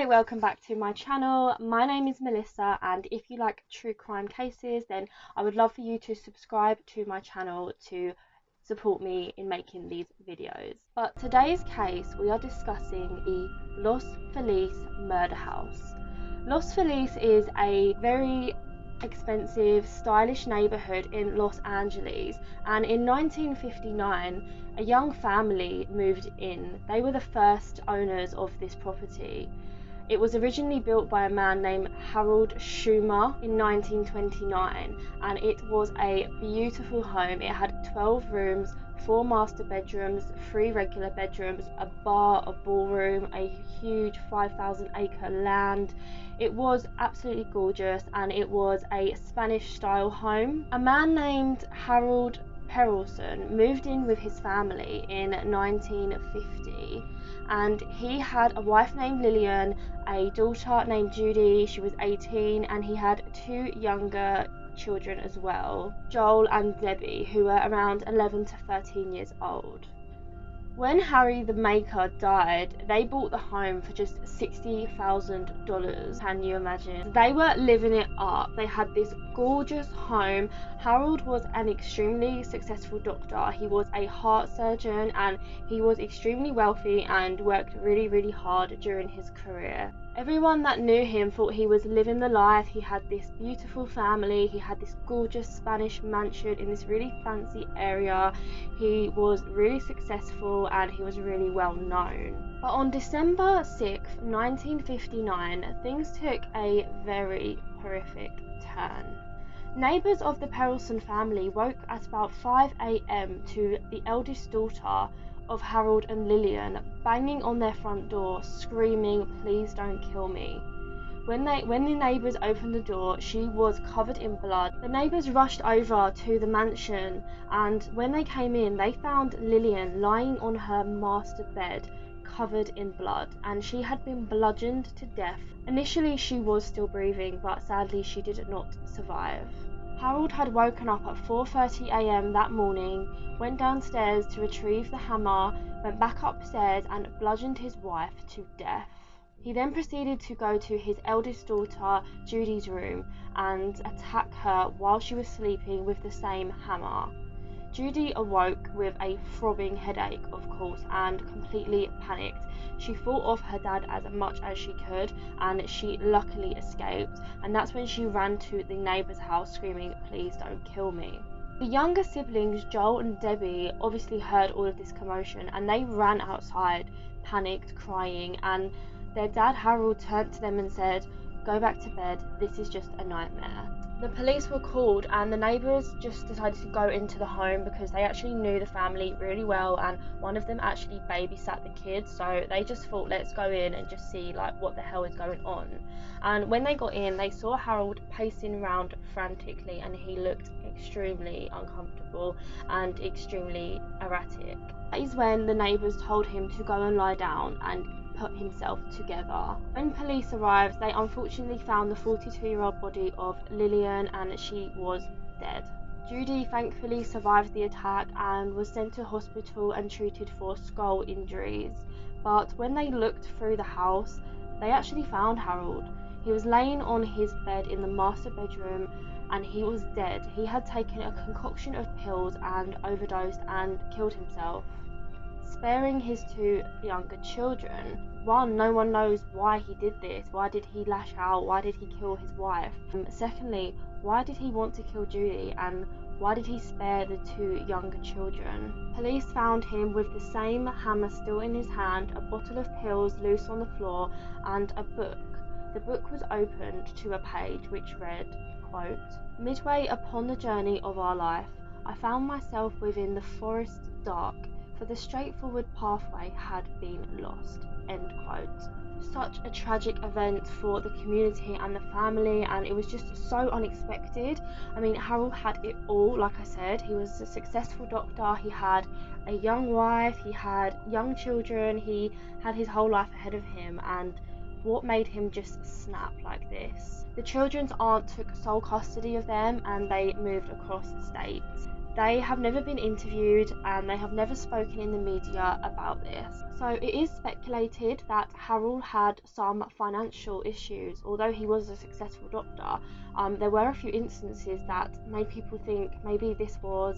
Hi, welcome back to my channel. My name is Melissa, and if you like true crime cases, then I would love for you to subscribe to my channel to support me in making these videos. But today's case, we are discussing the Los Feliz murder house. Los Feliz is a very expensive, stylish neighborhood in Los Angeles, and in 1959 a young family moved in. They were the first owners of this property. It was originally built by a man named Harold Schumer in 1929, and it was a beautiful home. It had 12 rooms, 4 master bedrooms, 3 regular bedrooms, a bar, a ballroom, a huge 5,000-acre land. It was absolutely gorgeous, and it was a Spanish-style home. A man named Harold Perelson moved in with his family in 1950, and he had a wife named Lillian, a daughter named Judy, she was 18, and he had 2 younger children as well, Joel and Debbie, who were around 11 to 13 years old. When Harry the Maker died, they bought the home for just $60,000. Can you imagine? They were living it up. They had this gorgeous home. Harold was an extremely successful doctor. He was a heart surgeon, and he was extremely wealthy and worked really hard during his career. Everyone that knew him thought he was living the life. He had this beautiful family, he had this gorgeous Spanish mansion in this really fancy area. He was really successful and he was really well known. But on December 6th, 1959, things took a very horrific turn. Neighbours of the Perelson family woke at about 5 a.m. to the eldest daughter of Harold and Lillian banging on their front door, screaming, "Please don't kill me." When the neighbours opened the door, she was covered in blood. The neighbours rushed over to the mansion, and when they came in, they found Lillian lying on her master bed, covered in blood, and she had been bludgeoned to death. Initially, she was still breathing, but sadly she did not survive. Harold had woken up at 4:30 a.m. that morning, went downstairs to retrieve the hammer, went back upstairs and bludgeoned his wife to death. He then proceeded to go to his eldest daughter Judy's room and attack her while she was sleeping with the same hammer. Judy awoke with a throbbing headache, of course, and completely panicked. She fought off her dad as much as she could, and she luckily escaped, and that's when she ran to the neighbour's house screaming, "Please don't kill me." The younger siblings, Joel and Debbie, obviously heard all of this commotion, and they ran outside, panicked, crying, and their dad Harold turned to them and said, "Go back to bed, this is just a nightmare." The police were called, and the neighbours just decided to go into the home because they actually knew the family really well, and one of them actually babysat the kids, so they just thought, let's go in and just see like what the hell is going on. And when they got in, they saw Harold pacing around frantically, and he looked extremely uncomfortable and extremely erratic. That is when the neighbours told him to go and lie down and put himself together. When police arrived, they unfortunately found the 42-year-old body of Lillian, and she was dead. Judy thankfully survived the attack and was sent to hospital and treated for skull injuries. But when they looked through the house, they actually found Harold. He was laying on his bed in the master bedroom, and he was dead. He had taken a concoction of pills and overdosed and killed himself, sparing his 2 younger children. One, no one knows why he did this. Why did he lash out? Why did he kill his wife? Secondly, why did he want to kill Judy, and why did he spare the 2 younger children? Police found him with the same hammer still in his hand, a bottle of pills loose on the floor, and a book. The book was opened to a page which read, quote, "Midway upon the journey of our life, I found myself within the forest dark, for the straightforward pathway had been lost." End quote. Such a tragic event for the community and the family, and it was just so unexpected. I mean, Harold had it all. Like I said, he was a successful doctor, he had a young wife, he had young children, he had his whole life ahead of him, and what made him just snap like this? The children's aunt took sole custody of them, and they moved across the states. They have never been interviewed and they have never spoken in the media about this. So it is speculated that Harold had some financial issues. Although he was a successful doctor, there were a few instances that made people think maybe this was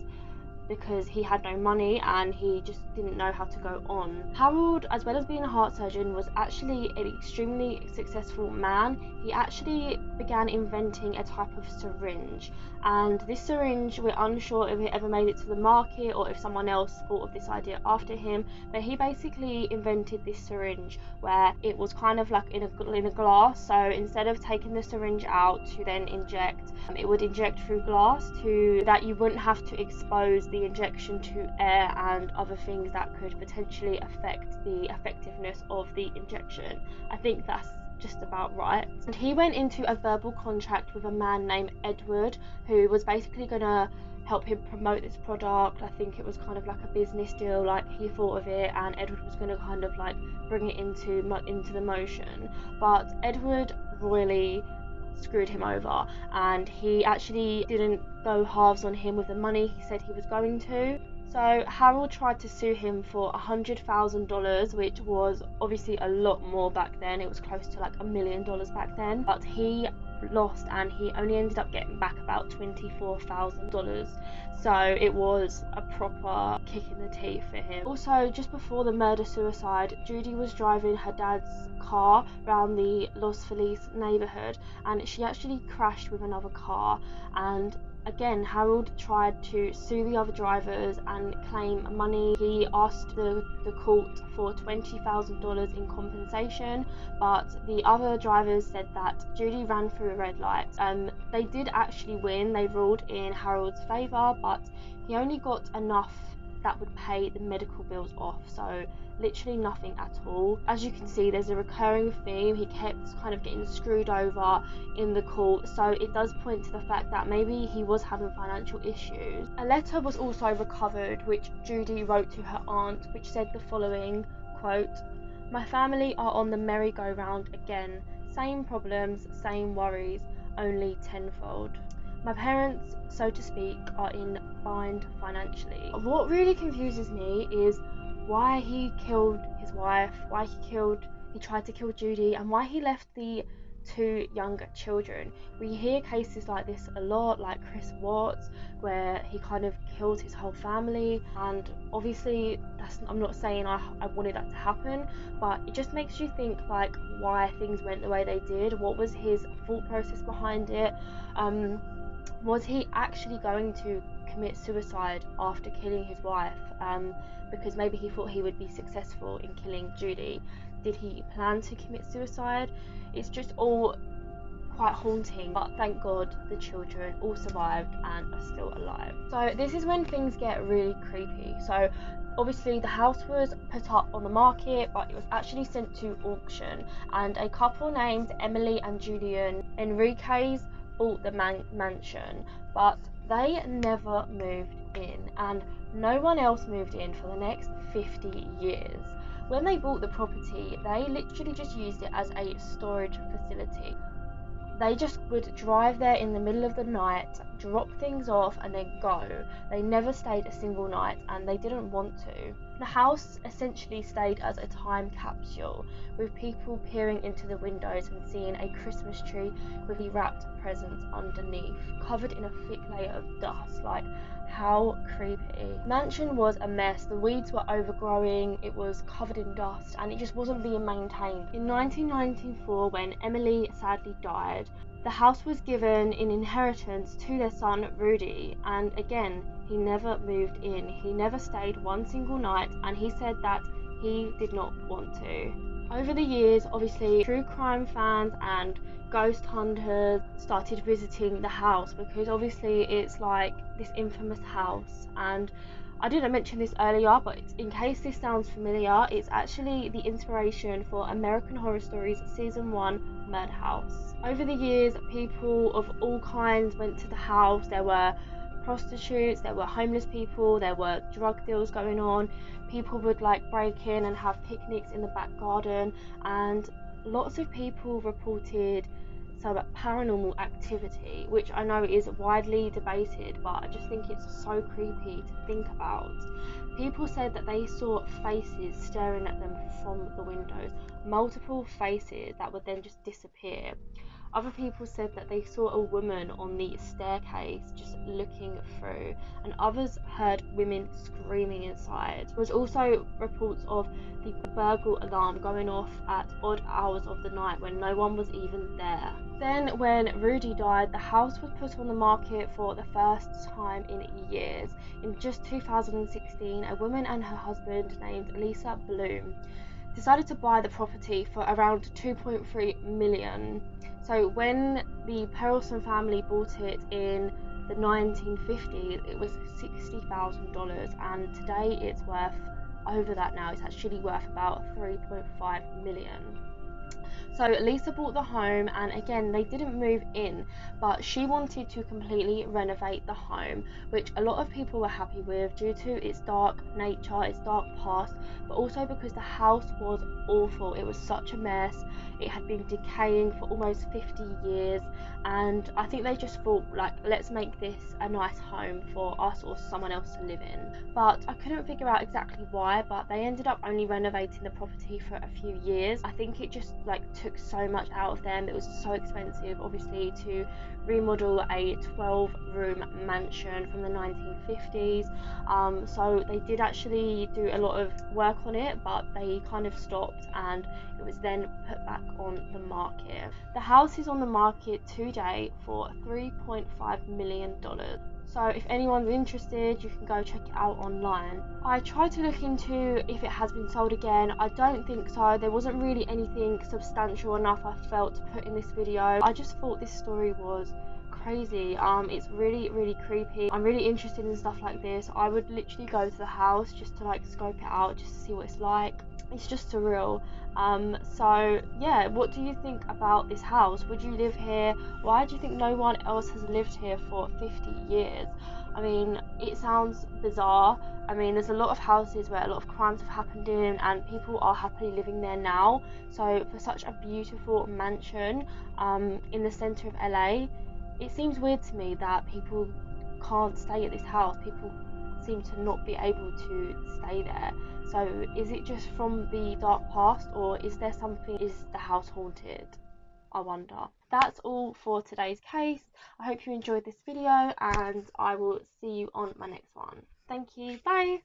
because he had no money and he just didn't know how to go on. Harold, as well as being a heart surgeon, was actually an extremely successful man. He actually began inventing a type of syringe, and this syringe, we're unsure if it ever made it to the market or if someone else thought of this idea after him, but he basically invented this syringe where it was kind of like in a glass. So instead of taking the syringe out to then inject, it would inject through glass, to that you wouldn't have to expose the injection to air and other things that could potentially affect the effectiveness of the injection. I think that's just about right. And he went into a verbal contract with a man named Edward, who was basically gonna help him promote this product. I think it was kind of like a business deal, like he thought of it, and Edward was gonna kind of like bring it into the motion. But Edward royally screwed him over, and he actually didn't go halves on him with the money he said he was going to. So Harold tried to sue him for $100,000, which was obviously a lot more back then. It was close to like $1 million back then, but he lost and he only ended up getting back about $24,000. So it was a proper kick in the teeth for him. Also, just before the murder suicide, Judy was driving her dad's car around the Los Feliz neighborhood, and she actually crashed with another car. And again, Harold tried to sue the other drivers and claim money. He asked the court for $20,000 in compensation, but the other drivers said that Judy ran through a red light. They did actually win. They ruled in Harold's favour, but he only got enough that would pay the medical bills off, so literally nothing at all. As you can see, there's a recurring theme. He kept kind of getting screwed over in the court, so it does point to the fact that maybe he was having financial issues. A letter was also recovered which Judy wrote to her aunt, which said the following, quote, "My family are on the merry-go-round again. Same problems, same worries, only tenfold. My parents, so to speak, are in bind financially." What really confuses me is why he killed his wife, why he tried to kill Judy, and why he left the two younger children. We hear cases like this a lot, like Chris Watts, where he kind of killed his whole family, and obviously I'm not saying I wanted that to happen, but it just makes you think like why things went the way they did. What was his thought process behind it? Was he actually going to commit suicide after killing his wife? Because maybe he thought he would be successful in killing Judy. Did he plan to commit suicide? It's just all quite haunting, but thank God the children all survived and are still alive. So this is when things get really creepy. So obviously the house was put up on the market, but it was actually sent to auction, and a couple named Emily and Julian Enriquez bought the mansion, but they never moved in, and no one else moved in for the next 50 years. When they bought the property, they literally just used it as a storage facility. They just would drive there in the middle of the night, drop things off, and then go. They never stayed a single night, and they didn't want to. The house essentially stayed as a time capsule, with people peering into the windows and seeing a Christmas tree with the wrapped presents underneath, covered in a thick layer of dust. Like, how creepy. The mansion was a mess. The weeds were overgrowing, it was covered in dust, and it just wasn't being maintained. In 1994, when Emily sadly died, the house was given in inheritance to their son Rudy, and again, he never moved in. He never stayed one single night, and he said that he did not want to. Over the years, obviously, true crime fans and ghost hunters started visiting the house, because obviously it's like this infamous house. And I didn't mention this earlier, but in case this sounds familiar, it's actually the inspiration for American Horror Stories Season 1 Murder House. Over the years, people of all kinds went to the house. There were prostitutes, there were homeless people, there were drug deals going on. People would like break in and have picnics in the back garden, and lots of people reported some paranormal activity, which I know is widely debated, but I just think it's so creepy to think about. People said that they saw faces staring at them from the windows, multiple faces that would then just disappear. Other people said that they saw a woman on the staircase just looking through, and others heard women screaming inside. There was also reports of the burglar alarm going off at odd hours of the night when no one was even there. Then, when Rudy died, the house was put on the market for the first time in years. In just 2016, a woman and her husband named Lisa Bloom decided to buy the property for around 2.3 million. So when the Perelson family bought it in the 1950s, it was $60,000, and today it's worth over that now. It's actually worth about 3.5 million. So Lisa bought the home, and again, they didn't move in, but she wanted to completely renovate the home, which a lot of people were happy with due to its dark nature, its dark past, but also because the house was awful. It was such a mess. It had been decaying for almost 50 years, and I think they just thought, like, let's make this a nice home for us or someone else to live in. But I couldn't figure out exactly why, but they ended up only renovating the property for a few years. I think it just took so much out of them. It was so expensive, obviously, to remodel a 12-room mansion from the 1950s. So they did actually do a lot of work on it, but they kind of stopped, and it was then put back on the market. The house is on the market today for $3.5 million. So if anyone's interested, you can go check it out online. I tried to look into if it has been sold again. I don't think so. There wasn't really anything substantial enough, I felt, to put in this video. I just thought this story was crazy. It's really creepy. I'm really interested in stuff like this. I would literally go to the house just to scope it out, just to see what it's like. It's just surreal. So yeah, what do you think about this house? Would you live here? Why do you think no one else has lived here for 50 years? I mean, it sounds bizarre. I mean, there's a lot of houses where a lot of crimes have happened in, and people are happily living there now. So for such a beautiful mansion in the centre of LA, it seems weird to me that people can't stay at this house. People seem to not be able to stay there. So is it just from the dark past, or is there something? Is the house haunted? I wonder. That's all for today's case. I hope you enjoyed this video, and I will see you on my next one. Thank you. Bye.